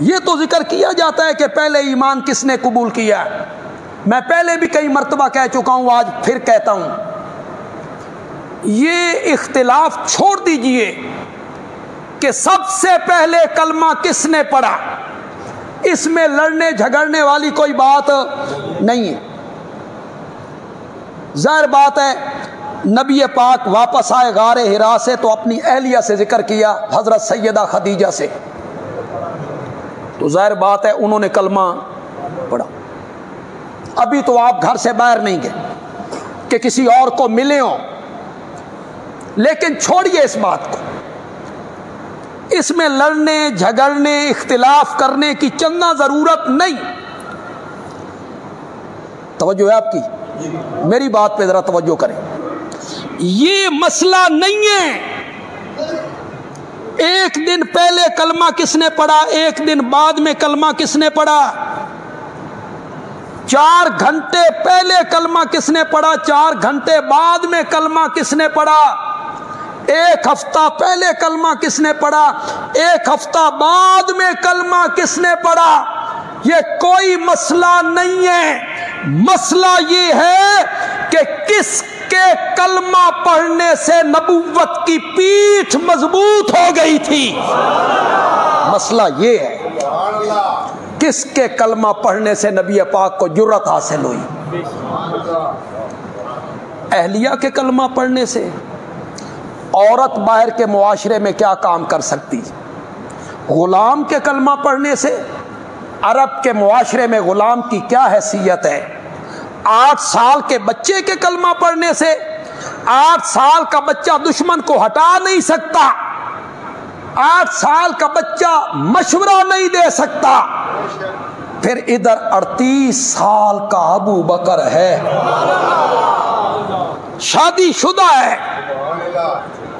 ये तो जिक्र किया जाता है कि पहले ईमान किसने कबूल किया। मैं पहले भी कई मर्तबा कह चुका हूँ, आज फिर कहता हूँ, ये इख्तिलाफ छोड़ दीजिए कि सबसे पहले कलमा किसने पढ़ा। इसमें लड़ने झगड़ने वाली कोई बात नहीं है। जाहिर बात है, नबी पाक वापस आए गारे हिरा से तो अपनी अहलिया से जिक्र किया, हजरत सैयदा खदीजा से, तो जाहिर बात है उन्होंने कलमा पढ़ा। अभी तो आप घर से बाहर नहीं गए कि किसी और को मिले हो, लेकिन छोड़िए इस बात को। इसमें लड़ने झगड़ने इख्तिलाफ करने की चंदा जरूरत नहीं। तवज्जो है आपकी? मेरी बात पे जरा तवज्जो करें। ये मसला नहीं है एक दिन पहले कलमा किसने पढ़ा, एक दिन बाद में कलमा किसने पढ़ा, 4 घंटे पहले कलमा किसने पढ़ा, 4 घंटे बाद में कलमा किसने पढ़ा, 1 हफ्ता पहले कलमा किसने पढ़ा, 1 हफ्ता बाद में कलमा किसने पढ़ा। ये कोई मसला नहीं है। मसला ये है कि किसके कलमा पढ़ने से नबुव्वत की पीठ मजबूत हो गई थी। मसला ये है, किसके कलमा पढ़ने से नबी पाक को जुर्रत हासिल हुई। अहलिया के कलमा पढ़ने से औरत बाहर के मुआशरे में क्या काम कर सकती, गुलाम के कलमा पढ़ने से अरब के मुआशरे में गुलाम की क्या हैसियत है। 8 साल के बच्चे के कलमा पढ़ने से 8 साल का बच्चा दुश्मन को हटा नहीं सकता, 8 साल का बच्चा मशवरा नहीं दे सकता। फिर इधर 38 साल का अबू बकर है, शादीशुदा है,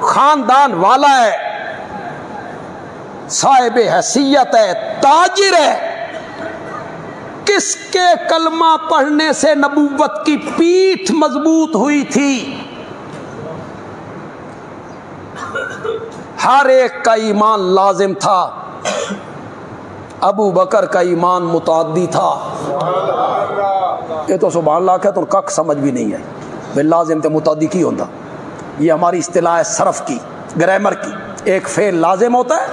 खानदान वाला है, साहिब हैसियत है, ताजिर है। किसके कलमा पढ़ने से नबुव्वत की पीठ मजबूत हुई थी। हर एक का ईमान लाजिम था, अबू बकर का ईमान मुताद्दी था। ये तो सुभान अल्लाह है, तो कख समझ भी नहीं है वे लाजिम ते मुताद्दी की होता। ये हमारी इस्तिलाह है सरफ की, ग्रामर की। एक फेल लाजिम होता है,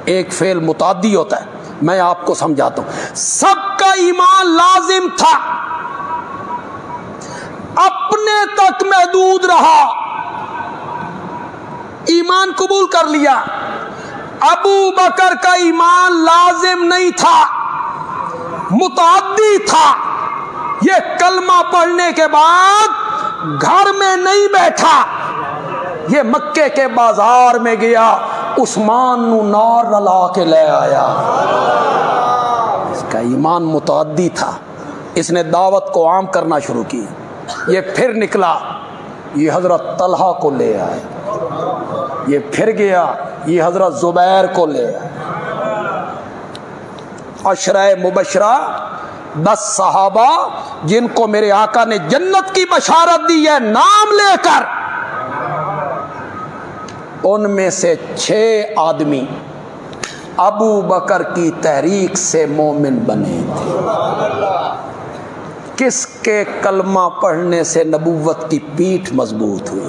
एक फेल मुताद्दी होता है। मैं आपको समझाता हूं। सबका ईमान लाजिम था, अपने तक महदूद रहा, ईमान कबूल कर लिया। अबू बकर का ईमान लाजिम नहीं था, मुताद्दी था। ये कलमा पढ़ने के बाद घर में नहीं बैठा, ये मक्के के बाजार में गया, उस्मान नू नार रला के ले आया। इसका ईमान मुताद्दी था, इसने दावत को आम करना शुरू की। ये फिर निकला, ये हजरत तलहा को ले आए, ये फिर गया, ये हजरत जुबैर को ले आए। अशराए मुबशरा 10 सहाबा जिनको मेरे आका ने जन्नत की बशारत दी है नाम लेकर, उनमें से 6 आदमी अबू बकर की तहरीक से मोमिन बने थे। किसके कलमा पढ़ने से नबुव्वत की पीठ मजबूत हुई।